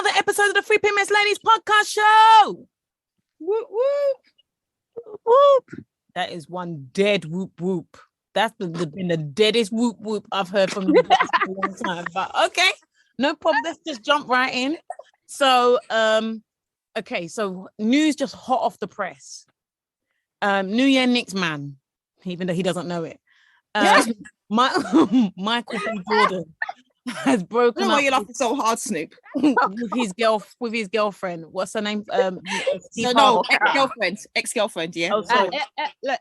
another episode of the Three Miss Ladies podcast show. Whoop, whoop. Whoop. That is one dead whoop whoop. That's been the deadest whoop whoop I've heard from you guys for a long time. But okay, no problem. Let's just jump right in. So, okay, so news just hot off the press. Nene Leakes man, even though he doesn't know it. Michael B. Jordan has broken up. Why you laughing so hard, Snoop? with his girlfriend. What's her name? Ex-girlfriend. Yeah. Oh, sorry.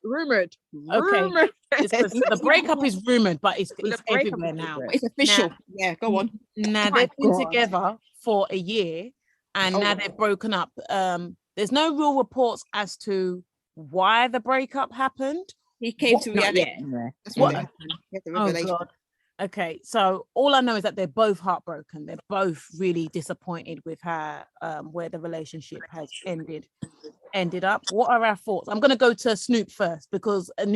Rumored. Okay. The breakup is rumored, but it's everywhere now. It's official. Yeah, go on. Now they've been together for a year, and now they've broken up. There's no real reports as to why the breakup happened. He came to reality. That's what happened. The revelation. God. Okay, so all I know is that they're both heartbroken. They're both really disappointed with how where the relationship has ended up. What are our thoughts? I'm going to go to Snoop first because How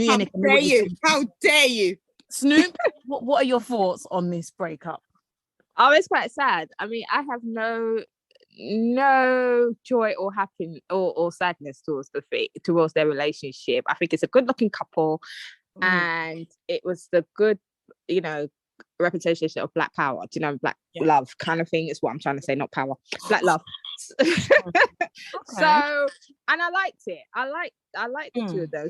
dare you? Snoop, what are your thoughts on this breakup? Oh, it's quite sad. I mean, I have no joy or happiness or sadness towards their relationship. I think it's a good-looking couple, and it was the good, representation of black power. Do you know, black love kind of thing is what I'm trying to say, not power. Black love. Okay. So, and I liked it. I like the two of them.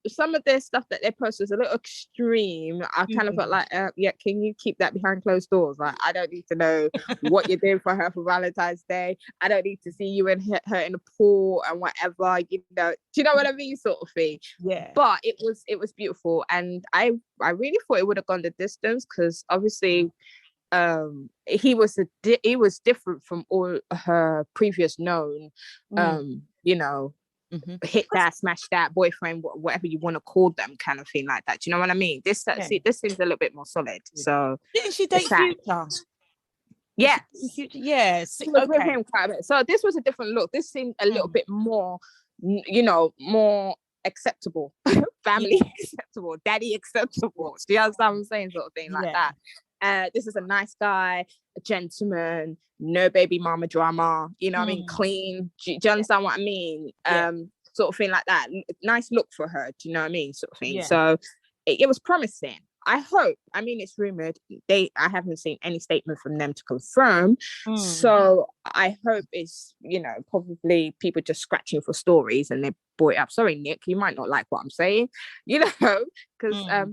Some of their stuff that they posted was a little extreme. I kind of felt like, can you keep that behind closed doors? Like, I don't need to know what you're doing for her for Valentine's Day. I don't need to see you and her in the pool and whatever. Do you know what I mean? Sort of thing. Yeah. But it was beautiful, and I really thought it would have gone the distance because obviously. He was different from all her previous known hit that, smash that, boyfriend, whatever you want to call them, kind of thing like that. Do you know what I mean? This seems a little bit more solid. So didn't she date Future? Yes. Yes. With him quite a bit. So this was a different look. This seemed a little bit more, more acceptable, family acceptable, daddy acceptable. Do you understand what I'm saying? Sort of thing like that. This is a nice guy, a gentleman, no baby mama drama, what I mean? Clean. Do you understand what I mean? Sort of thing like that. Nice look for her. Do you know what I mean? Sort of thing. Yeah. So it was promising. I hope. I mean, it's rumored. I haven't seen any statement from them to confirm. So I hope it's, probably people just scratching for stories and they brought it up. Sorry, Nick, you might not like what I'm saying, because I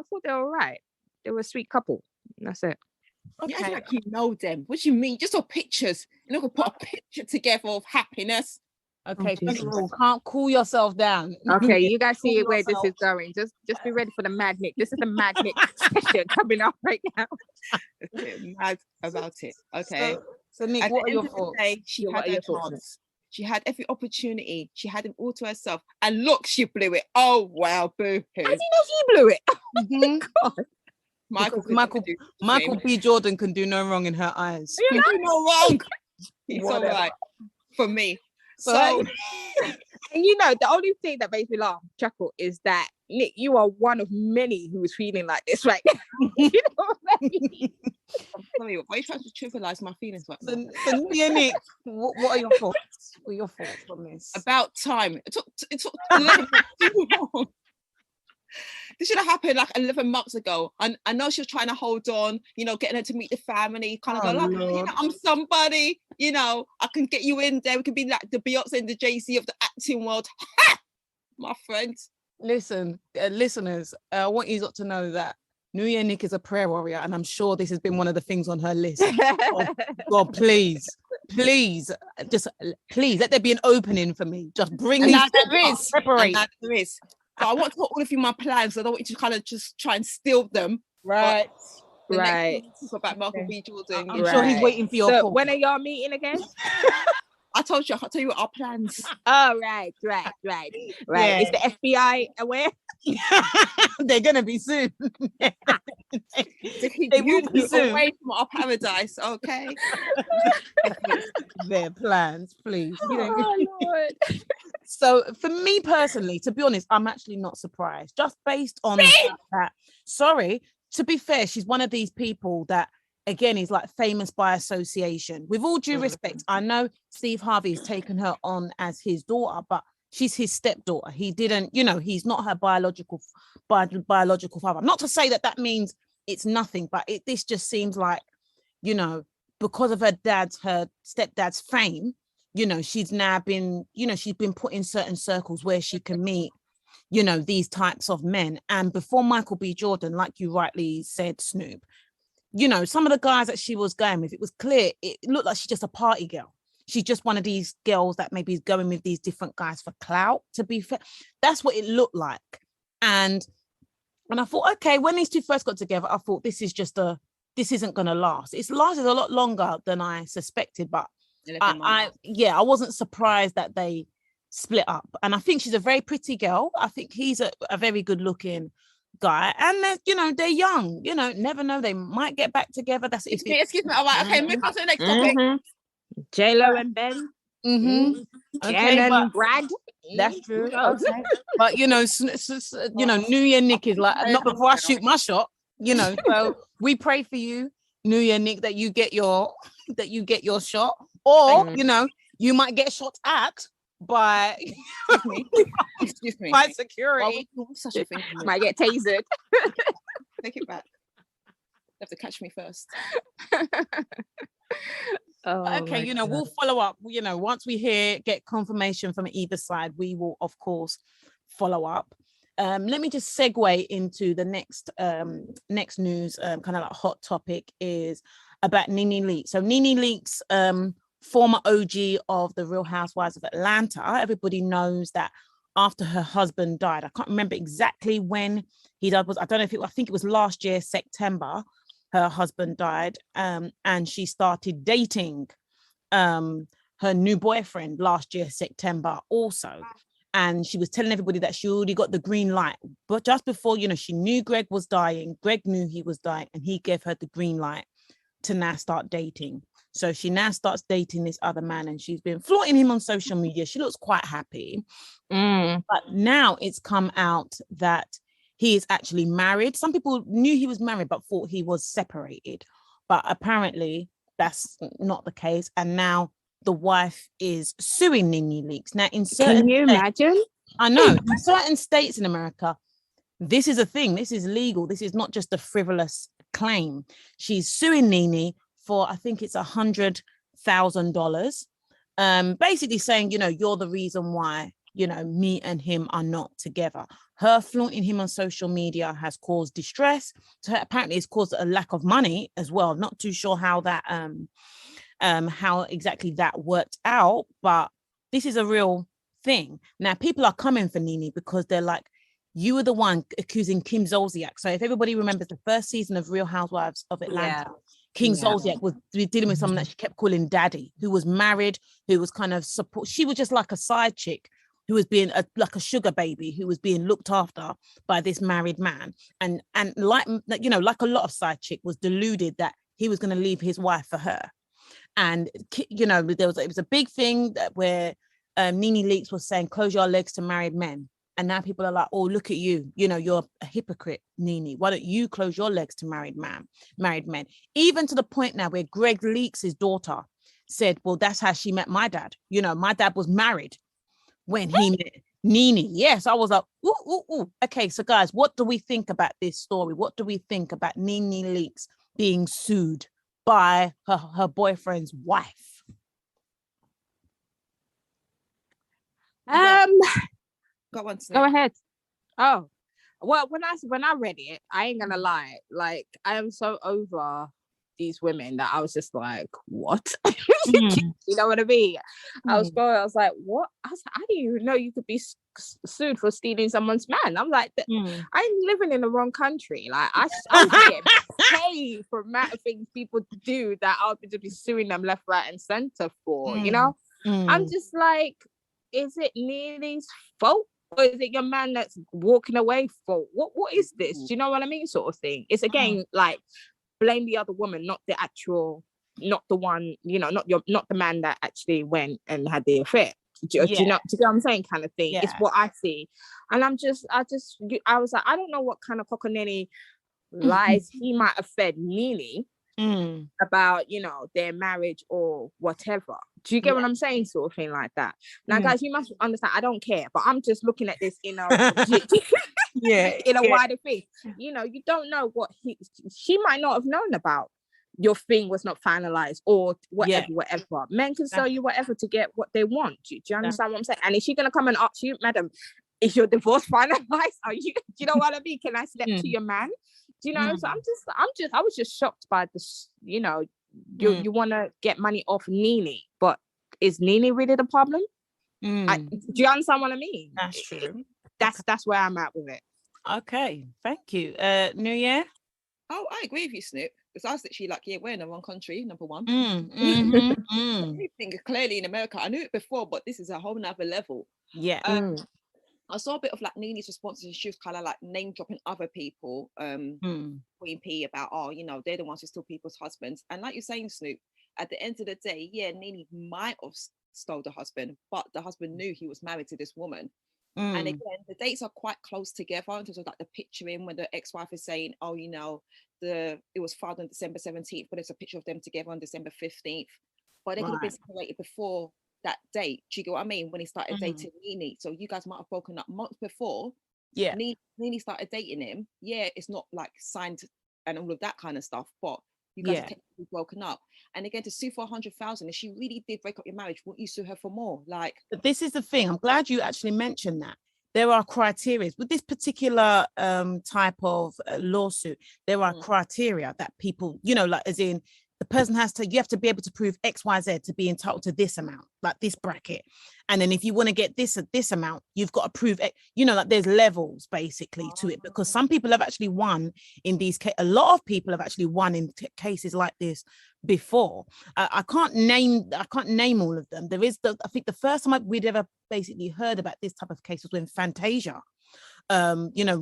thought they were all right. They were a sweet couple. That's it. Okay. It's like you know them. What do you mean? Just saw pictures. You're not gonna put a picture together of happiness. Okay, can't cool yourself down. Okay, you guys see where this is going. Just be ready for the Mad Nick. This is the Mad Nick session coming up right now. Mad about it. Okay. So Nick, what are your thoughts? She had her chance. She had every opportunity. She had them all to herself. And look, she blew it. Oh wow, boo. How do you know she blew it? Oh my God. Michael B. Jordan can do no wrong in her eyes. He can do no wrong. He's all right for me. So, and the only thing that makes me laugh, chuckle, is that Nick, you are one of many who is feeling like this right now. You know what I mean? I'm sorry, why are you trying to trivialize my feelings right now? So Nick, what are your thoughts? What are your thoughts on this? About time. It took too long. This should have happened like 11 months ago. And I know she was trying to hold on, getting her to meet the family, kind of I'm somebody, I can get you in there. We can be like the Beyonce and the Jay-Z of the acting world. My friend. Listen, listeners, I want you to know that Nene Leakes is a prayer warrior, and I'm sure this has been one of the things on her list. God, please, let there be an opening for me. Just bring these. Separate. There is. But I want to put all of you my plans. I don't want you to kind of just try and steal them. Right. Right. About Michael B. Jordan. I'm sure he's waiting for your call. When are y'all meeting again? I'll tell you our plans. Oh, right. Yeah. Is the FBI aware? They're gonna be soon. They will be soon. Away from our paradise, okay? Their plans, please. Oh, Lord. So for me personally, to be honest, I'm actually not surprised. Just based on that. Sorry, to be fair, she's one of these people that again, is like famous by association. With all due respect, I know Steve Harvey's taken her on as his daughter, but she's his stepdaughter. He didn't, he's not her biological father. Not to say that means it's nothing, but this just seems like, because of her stepdad's fame, she's now been, she's been put in certain circles where she can meet, these types of men. And before Michael B. Jordan, like you rightly said, Snoop, some of the guys that she was going with, it was clear, it looked like she's just a party girl. She's just one of these girls that maybe is going with these different guys for clout, to be fair. That's what it looked like. And I thought, okay, when these two first got together, I thought this isn't going to last. It's lasted a lot longer than I suspected, but I wasn't surprised that they split up. And I think she's a very pretty girl. I think he's a very good looking guy, and they're young, never know, they might get back together. That's excuse me. All right, okay, move on to the next topic. J-Lo and Ben. Okay, and Brad. That's true. Okay. But New Year Nick is like, not before I shoot my shot, so we pray for you, New Year Nick, that you get your shot, or you might get shot at by excuse me by security. Such a thing. Might get tasered. Take it back. You have to catch me first. Okay, we'll follow up. Once we get confirmation from either side, we will of course follow up. Let me just segue into the next news, kind of like hot topic, is about Nene Leakes. So Nene Leakes, former OG of the Real Housewives of Atlanta. Everybody knows that after her husband died, I can't remember exactly when he died. I think it was last year, September, her husband died. And she started dating her new boyfriend last year, September also. And she was telling everybody that she already got the green light. But just before, she knew Greg was dying. Greg knew he was dying, and he gave her the green light to now start dating. So she now starts dating this other man, and she's been flaunting him on social media. She looks quite happy. But now it's come out that he is actually married. Some people knew he was married, but thought he was separated. But apparently that's not the case. And now the wife is suing Nene Leakes. Now, can you imagine? I know, in certain states in America, this is a thing. This is legal. This is not just a frivolous claim. She's suing Nene for, I think it's $100,000. Basically saying, you're the reason why, me and him are not together. Her flaunting him on social media has caused distress. So apparently it's caused a lack of money as well. Not too sure how that, how exactly that worked out, but this is a real thing. Now, people are coming for Nene because they're like, you were the one accusing Kim Zolciak. So if everybody remembers the first season of Real Housewives of Atlanta, Kim Zolciak was dealing with someone that she kept calling daddy, who was married, who was kind of support. She was just like a side chick who was being like a sugar baby, who was being looked after by this married man. And like a lot of side chick, was deluded that he was going to leave his wife for her. And, it was a big thing that where Nene Leakes was saying, close your legs to married men. And now people are like, oh, look at you. You're a hypocrite, Nene. Why don't you close your legs to married men? Even to the point now where Greg Leakes' daughter said, well, that's how she met my dad. My dad was married when he met Nene. Yes, I was like, ooh. Okay, so guys, what do we think about this story? What do we think about Nene Leakes being sued by her boyfriend's wife? Go ahead. Oh, well, when I read it, I ain't gonna lie. Like, I am so over these women that I was just like, what? You know what I mean? I was like, what? I was like, I didn't even know you could be sued for stealing someone's man. I'm like, I'm living in the wrong country. Like, I'm getting paid for amount of things people do that I'll be suing them left, right, and center for. I'm just like, is it Nene's fault? Or is it your man that's walking away fault? What is this? Do you know what I mean? Sort of thing. It's again like, blame the other woman, not the one, not the man that actually went and had the affair. Do you know what I'm saying? Kind of thing. It's what I see. And I was like, I don't know what kind of cockanelli lies he might have fed Nene, about, you know, their marriage or whatever. Do you get what I'm saying? Sort of thing like that. Now, guys, you must understand, I don't care, but I'm just looking at this in a in a wider thing. You know, you don't know what she might not have known about your thing was not finalized or whatever. Men can sell you whatever to get what they want. Do you understand what I'm saying? And is she gonna come and ask you, madam, is your divorce finalized? Are you, do you know what I mean? Can I step to your man? Do you know? So I was just shocked by this, you know, you want to get money off Nene, but is Nene really the problem? Do you understand what I mean? That's true. That's where I'm at with it. Okay, thank you. New Year? Oh, I agree with you, Snoop. Because I was literally like, yeah, we're in the wrong country, number one. Everything clearly in America. I knew it before, but this is a whole nother level. Yeah. I saw a bit of like Nene's responses. She was kind of like name dropping other people, Queen P, about, oh, you know, they're the ones who steal people's husbands. And like you're saying, Snoop, at the end of the day, yeah, Nene might have stole the husband, but the husband knew he was married to this woman. And again, the dates are quite close together in terms of like the picturing when the ex-wife is saying, oh, you know, it was filed on December 17th, but there's a picture of them together on December 15th. But they could have been separated before that date. Do you get what I mean? When he started dating Nene. So you guys might have broken up months before. Yeah. Nene started dating him. Yeah, it's not like signed and all of that kind of stuff, but you guys are technically broken up. And again, to sue for 100,000, if she really did break up your marriage, wouldn't you sue her for more? Like, but this is the thing. I'm glad you actually mentioned that. There are criteria with this particular type of lawsuit. There are criteria that people, you know, like as in the person you have to be able to prove X, Y, Z to be entitled to this amount, like this bracket. And then if you want to get this amount, you've got to prove it, you know, like there's levels basically to it, because some people have actually won in these cases. A lot of people have actually won in cases like this before. I can't name all of them. There is I think the first time we'd ever basically heard about this type of case was when Fantasia, you know,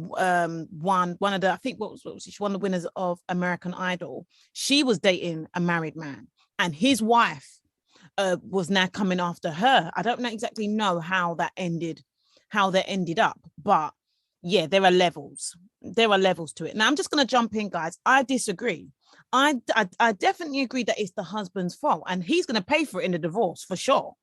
one of the, I think what was she, one of the winners of American Idol. She was dating a married man, and his wife was now coming after her. I don't exactly know how that ended up, but yeah, there are levels to it. Now I'm just going to jump in, guys. I disagree. I definitely agree that it's the husband's fault, and he's going to pay for it in the divorce for sure.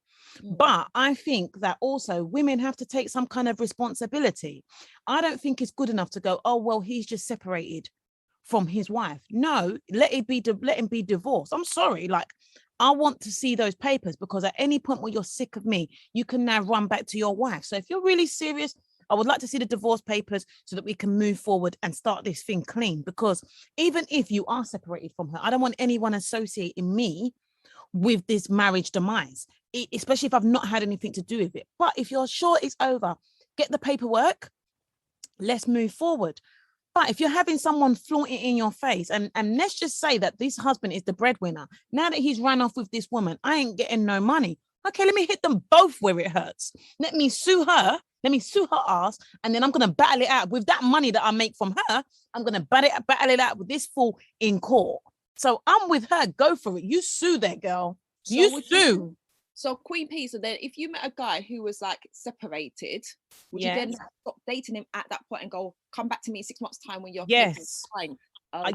But I think that also women have to take some kind of responsibility. I don't think it's good enough to go, oh, well, he's just separated from his wife. No, let him be divorced. I'm sorry. Like, I want to see those papers, because at any point where you're sick of me, you can now run back to your wife. So if you're really serious, I would like to see the divorce papers so that we can move forward and start this thing clean. Because even if you are separated from her, I don't want anyone associating me with this marriage demise, especially if I've not had anything to do with it. But if you're sure it's over, get the paperwork, let's move forward. But if you're having someone flaunt it in your face, and let's just say that this husband is the breadwinner, now that he's run off with this woman, I ain't getting no money. Okay, let me hit them both where it hurts. Let me sue her ass, and then I'm going to battle it out with that money that I make from her. I'm going to battle it out with this fool in court. So I'm with her. Go for it. You sue that girl. You sue. So Queen P, so then if you met a guy who was like separated, would you then stop dating him at that point and go, come back to me in 6 months' time when you're fine?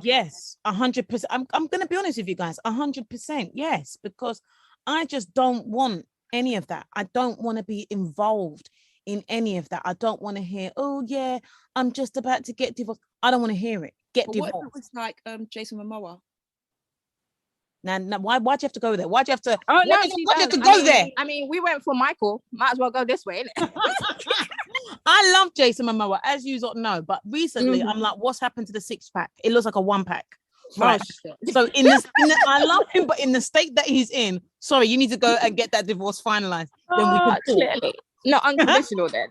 Yes, 100%. I'm going to be honest with you guys, 100%. Yes, because I just don't want any of that. I don't want to be involved in any of that. I don't want to hear, oh yeah, I'm just about to get divorced. I don't want to hear it. Get divorced. What if it was like Jason Momoa? Now, why'd you have to go there? Why'd you have to? Oh no, why'd you have to go there? I mean, we went for Michael. Might as well go this way, innit? I love Jason Momoa, as you don't know, but recently I'm like, what's happened to the 6-pack? It looks like a 1-pack. Right. So I love him, but in the state that he's in, sorry, you need to go and get that divorce finalized. Then we can clearly not unconditional. Then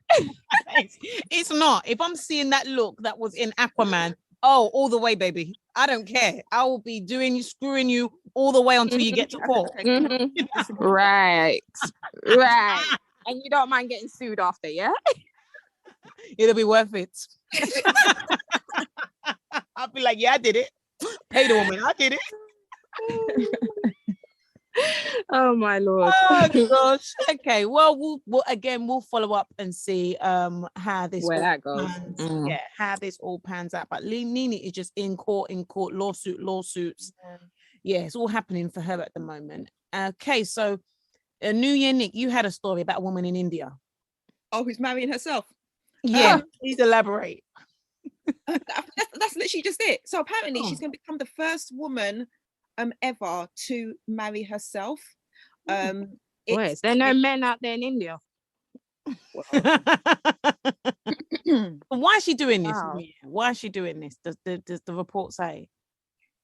it's not. If I'm seeing that look that was in Aquaman, oh, all the way, baby. I don't care. I will be screwing you all the way until you get to court. Right. And you don't mind getting sued after, yeah? It'll be worth it. I'll be like, yeah, I did it. Pay the woman. I did it. Oh my Lord. Oh gosh. Okay. Well, we'll follow up and see how this that goes. How this all pans out. But Nene is just in court, lawsuits. Yeah, it's all happening for her at the moment. Okay, so New Year, Nick, you had a story about a woman in India. Oh, who's marrying herself? Yeah, please elaborate. That's literally just it. So apparently she's going to become the first woman ever to marry herself. Is there no men out there in India? Why is she doing this? Wow. Why is she doing this? Does the report say?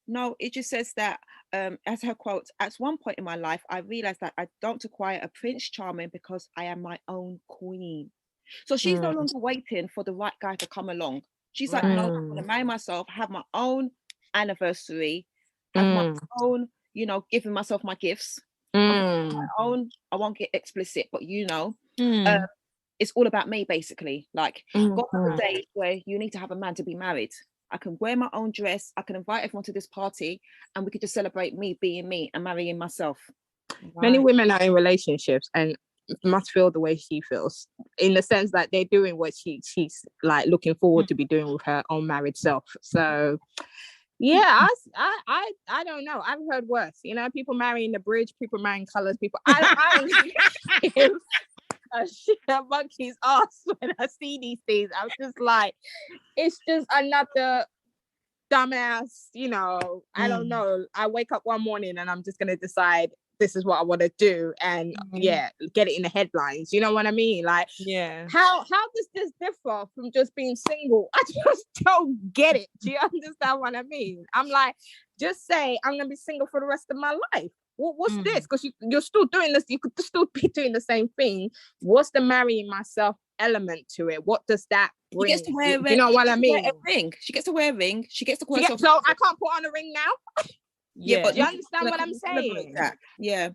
No, it just says that, as her quote, at one point in my life, I realized that I don't require a Prince Charming because I am my own queen. So she's no longer waiting for the right guy to come along. She's like, no, I'm going to marry myself, have my own anniversary, have my own, giving myself my gifts. My own, I won't get explicit, but it's all about me, basically. Like, go on the days where you need to have a man to be married. I can wear my own dress. I can invite everyone to this party, and we could just celebrate me being me and marrying myself. Many women are in relationships and must feel the way she feels, in the sense that they're doing what she's like looking forward to be doing with her own married self. So yeah, I don't know. I've heard worse. People marrying the bridge, people marrying colors, people. I give a shit a monkey's ass when I see these things. I'm just like, it's just another dumbass, I don't know. I wake up one morning and I'm just gonna decide this is what I want to do, and get it in the headlines. You know what I mean? Like, how does this differ from just being single? I just don't get it. Do you understand what I mean? I'm like, just say I'm gonna be single for the rest of my life. What's this? Because you're still doing this. You could still be doing the same thing. What's the marrying myself element to it? What does that bring? She gets to wear you know what I mean? A ring. She gets to wear a ring. She gets to wear so I can't put on a ring now. Yeah, but you understand what I'm saying? Yeah.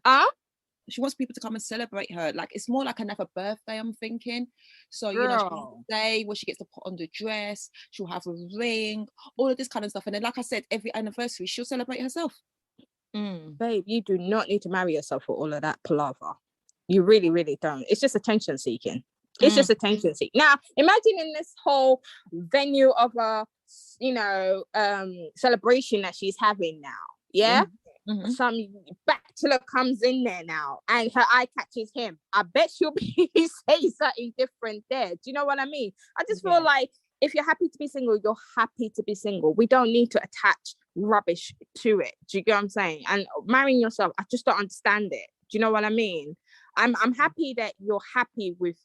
She wants people to come and celebrate her. Like, it's more like another birthday, I'm thinking. So, she has a day where she gets to put on the dress, she'll have a ring, all of this kind of stuff. And then, like I said, every anniversary, she'll celebrate herself. Babe, you do not need to marry yourself for all of that palaver. You really, really don't. It's just attention seeking. It's just attention seeking. Now, imagine in this whole venue of a, celebration that she's having now. Yeah. Some bachelor comes in there now and her eye catches him. I bet she'll be saying something different there. Do you know what I mean? I just feel like if you're happy to be single, you're happy to be single. We don't need to attach rubbish to it. Do you get what I'm saying? And marrying yourself, I just don't understand it. Do you know what I mean? I'm happy that you're happy with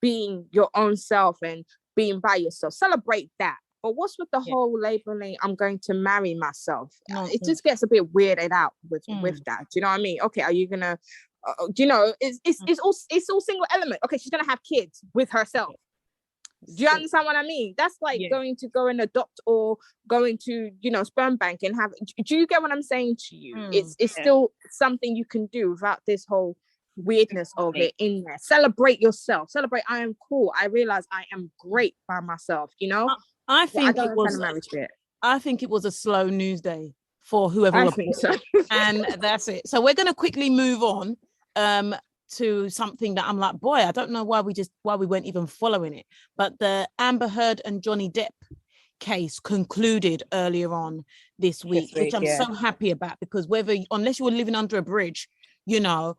being your own self and being by yourself. Celebrate that. But what's with the whole labeling, I'm going to marry myself? It just gets a bit weirded out with that. Do you know what I mean? Okay, are you gonna it's all single element. Okay, she's gonna have kids with herself. Do you understand what I mean? That's like going to go and adopt or going to, sperm bank and have. Do you get what I'm saying to you? It's still something you can do without this whole weirdness of it in there. Celebrate yourself. Celebrate. I am cool. I realize I am great by myself. I think it was a slow news day for whoever. I think so. And that's it. So we're going to quickly move on to something that I'm like, boy, I don't know why we weren't even following it. But the Amber Heard and Johnny Depp case concluded earlier on this week, which I'm so happy about, because unless you were living under a bridge, there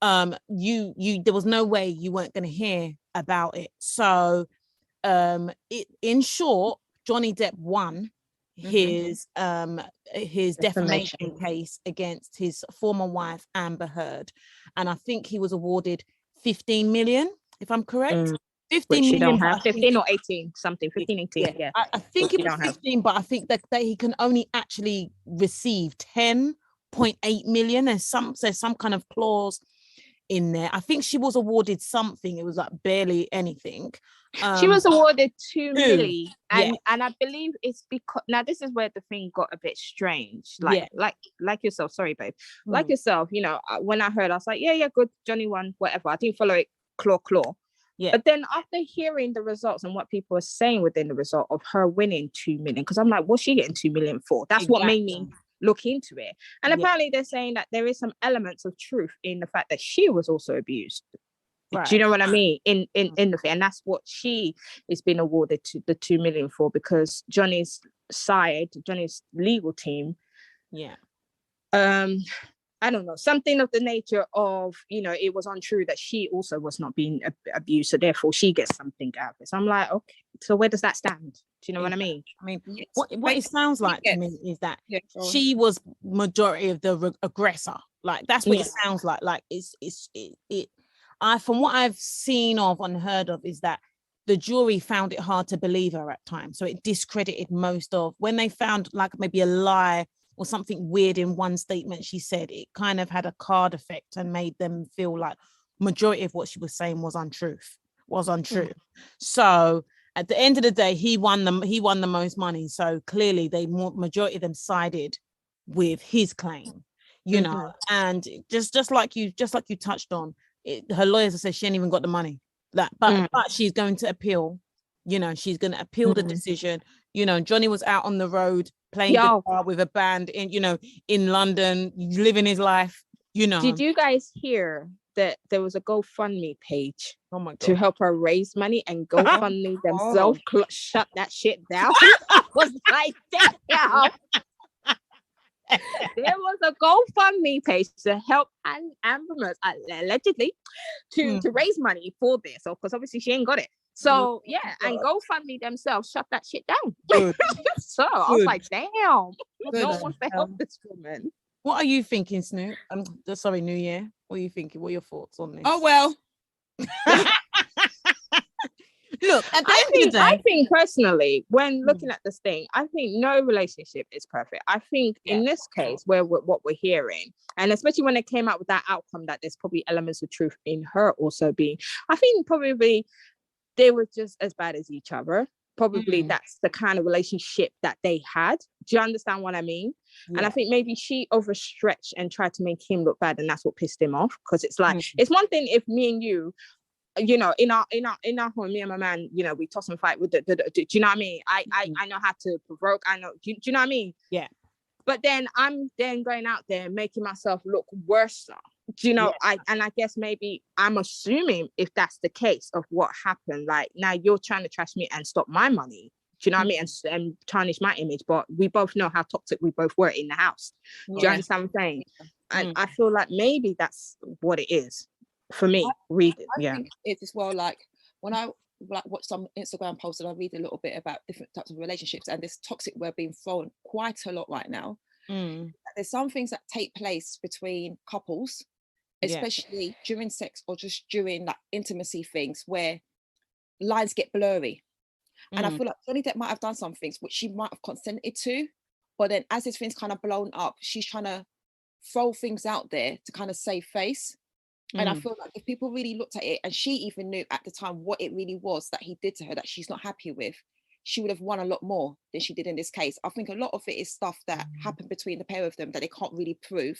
was no way you weren't going to hear about it. So in short, Johnny Depp won his defamation case against his former wife Amber Heard, and I think he was awarded 15 million, if I'm correct. 15 million. Don't have 15 or 18 something. 15, 18. Yeah. I think it was 15, but I think that he can only actually receive 10.8 million. There's some kind of clause in there. I think she was awarded something. It was like barely anything. She was awarded 2 million, and I believe it's because now this is where the thing got a bit strange. Like yourself, sorry, babe. Like yourself, when I heard, I was like, yeah, good, Johnny won, whatever. I didn't follow it claw. Yeah. But then after hearing the results and what people are saying within the result of her winning 2 million, because I'm like, what's she getting 2 million for? That's what made me look into it. And apparently they're saying that there is some elements of truth in the fact that she was also abused. Right. Do you know what I mean? In the thing, and that's what she is being awarded to the 2 million for, because Johnny's legal team, I don't know, something of the nature of, it was untrue that she also was not being abused, so therefore she gets something out of it. So I'm like, okay, so where does that stand? Do you know what I mean? I mean, Yes. what it sounds like to me is that she was majority of the aggressor. Like that's what it sounds like. Like from what I've seen of and heard of is that the jury found it hard to believe her at times. So it discredited most of when they found like maybe a lie or something weird in one statement she said, it kind of had a card effect and made them feel like majority of what she was saying was untrue. So at the end of the day, he won the most money. So clearly majority of them sided with his claim, and just like you touched on it, her lawyers have said she ain't even got the money. But she's going to appeal, she's going to appeal the decision. Johnny was out on the road playing guitar with a band in London, living his life, Did you guys hear that there was a GoFundMe page to help her raise money, and GoFundMe themselves shut that shit down? I was like, damn. There was a GoFundMe page to help Amber Heard, allegedly, to raise money for this. So, because obviously she ain't got it. So and GoFundMe themselves shut that shit down. So I was like, damn, no one to help this woman. What are you thinking, Snoop? Sorry, New Year. What are you thinking? What are your thoughts on this? Oh well. Look, at the end of the day, I think personally, when looking at this thing, I think no relationship is perfect. I think in this case, what we're hearing, and especially when it came out with that outcome, that there's probably elements of truth in her also being, I think probably they were just as bad as each other. Probably that's the kind of relationship that they had. Do you understand what I mean? Yeah. And I think maybe she overstretched and tried to make him look bad, and that's what pissed him off. Because it's like, it's one thing if me and you, in our home, me and my man, we toss and fight with do you know what I mean? I know how to provoke. I know, do you know what I mean? Yeah. But then I'm going out there making myself look worse. Do you know? I guess maybe I'm assuming if that's the case of what happened, like now you're trying to trash me and stop my money. Do you know what I mean? And tarnish my image. But we both know how toxic we both were in the house. Do you understand what I'm saying? And I feel like maybe that's what it is. For me, I think it's as well, like when I watch some Instagram posts and I read a little bit about different types of relationships, and this toxic word being thrown quite a lot right now. There's some things that take place between couples, especially during sex or just during like intimacy things, where lines get blurry. And I feel like Johnny Depp might have done some things which she might have consented to, but then as this thing's kind of blown up, she's trying to throw things out there to kind of save face. And I feel like if people really looked at it, and she even knew at the time what it really was that he did to her that she's not happy with, she would have won a lot more than she did in this case. I think a lot of it is stuff that happened between the pair of them that they can't really prove.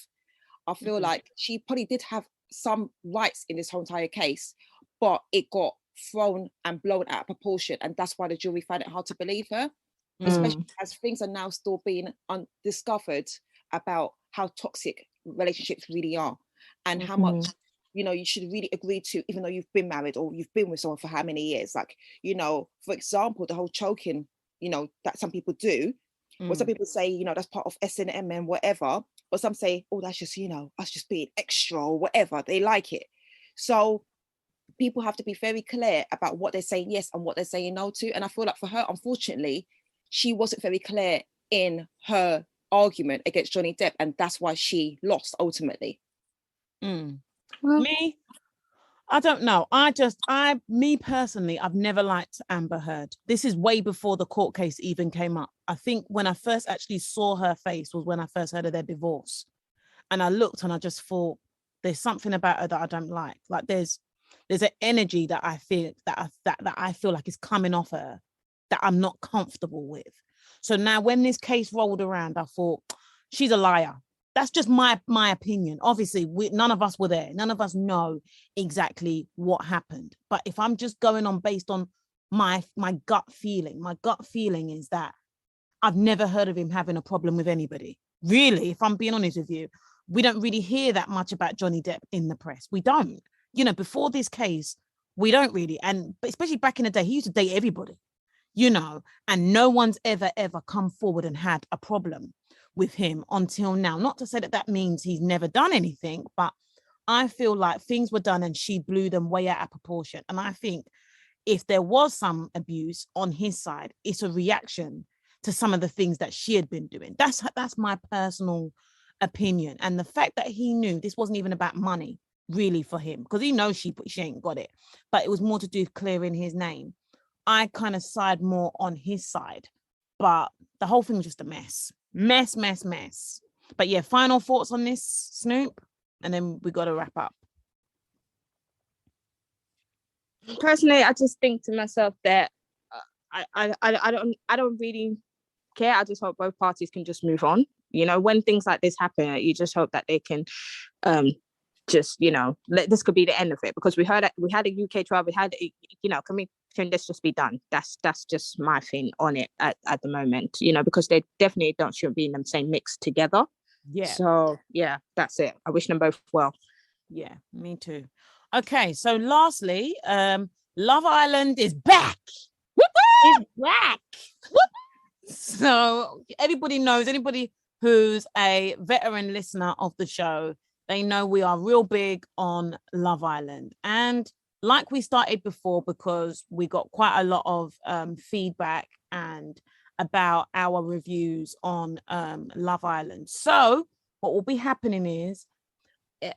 I feel like she probably did have some rights in this whole entire case, but it got thrown and blown out of proportion. And that's why the jury found it hard to believe her, especially as things are now still being undiscovered about how toxic relationships really are and how much you should really agree to, even though you've been married or you've been with someone for how many years. Like, for example, the whole choking, that some people do, or some people say, that's part of S&M and whatever, but some say, oh, that's just, us just being extra or whatever. They like it. So people have to be very clear about what they're saying yes and what they're saying no to. And I feel like for her, unfortunately, she wasn't very clear in her argument against Johnny Depp, and that's why she lost ultimately. Well, me, I don't know. Me personally, I've never liked Amber Heard. This is way before the court case even came up. I think when I first actually saw her face was when I first heard of their divorce. And I looked and I just thought, there's something about her that I don't like. Like there's an energy that I feel that I feel like is coming off her that I'm not comfortable with. So now when this case rolled around, I thought, she's a liar. That's just my opinion. Obviously, none of us were there. None of us know exactly what happened. But if I'm just going on based on my gut feeling is that I've never heard of him having a problem with anybody. Really, if I'm being honest with you, we don't really hear that much about Johnny Depp in the press. We don't. Before this case, we don't really. And especially back in the day, he used to date everybody. and no one's ever come forward and had a problem with him until now. Not to say that means he's never done anything, but I feel like things were done and she blew them way out of proportion. And I think if there was some abuse on his side, it's a reaction to some of the things that she had been doing. That's my personal opinion. And the fact that he knew this wasn't even about money really for him, because he knows she ain't got it, but it was more to do with clearing his name. I kind of side more on his side, but the whole thing was just a mess. But yeah, final thoughts on this, Snoop, and then we got to wrap up. Personally, I just think to myself that I don't really care. I just hope both parties can just move on. When things like this happen, you just hope that they can just, this could be the end of it, because we had a UK trial, we had, can this just be done? That's just my thing on it at the moment, because they definitely shouldn't be in the same mix together. Yeah. So yeah, that's it. I wish them both well. Yeah, me too. Okay, so lastly, Love Island is back. It's back. So anybody who's a veteran listener of the show, they know we are real big on Love Island. And like we started before, because we got quite a lot of feedback and about our reviews on Love Island. So what will be happening is,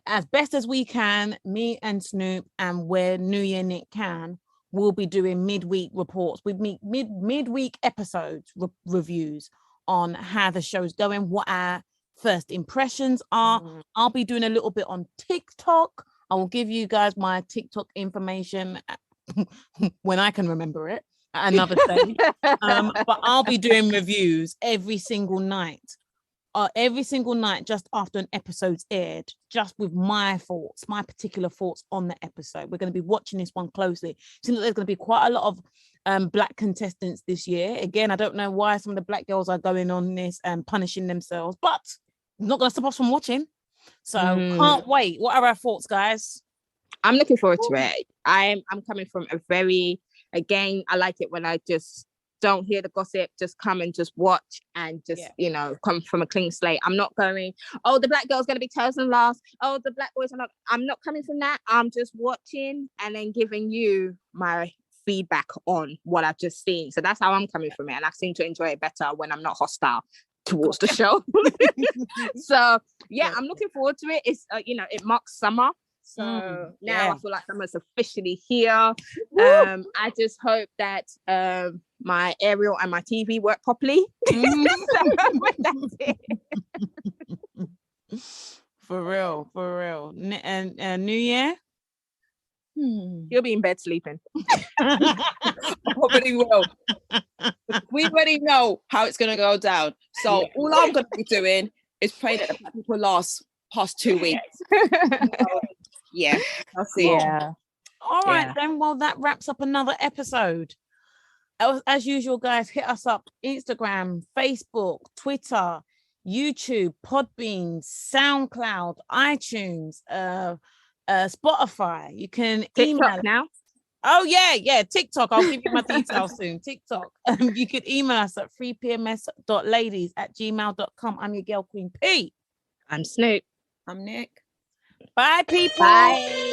as best as we can, me and Snoop, and where New Year Nick can, we'll be doing midweek reports. We meet midweek episodes reviews on how the show's going, what our first impressions are. I'll be doing a little bit on TikTok. I will give you guys my TikTok information when I can remember it at another day. But I'll be doing reviews every single night just after an episode's aired, just with my particular thoughts on the episode. We're going to be watching this one closely. Seems like there's going to be quite a lot of black contestants this year. Again, I don't know why some of the black girls are going on this and punishing themselves, but not going to stop us from watching. So can't wait. What are our thoughts, guys? I'm looking forward to it. I'm coming from a very, again, I like it when I just don't hear the gossip, just come and just watch and just, come from a clean slate. I'm not going, oh, the black girl's going to be chosen last. Oh, the black boys are not. I'm not coming from that. I'm just watching and then giving you my feedback on what I've just seen. So that's how I'm coming from it. And I seem to enjoy it better when I'm not hostile towards the show. So yeah, I'm looking forward to it. It's, it marks summer. So now I feel like summer's officially here. I just hope that my aerial and my TV work properly. That's it. For real. And New Year? You'll be in bed sleeping. Probably will. We already know how it's going to go down. So all I'm going to be doing is praying that the black people last past 2 weeks. Yeah, I'll see. Yeah. All right, then. Well, that wraps up another episode. As usual, guys, hit us up: Instagram, Facebook, Twitter, YouTube, Podbean, SoundCloud, iTunes, Spotify. You can email now. Oh yeah, TikTok. I'll give you my details soon. TikTok. You can email us at freepms.ladies@gmail.com. I'm your girl Queen P. I'm Snoop. I'm Nick. Bye, people. Bye.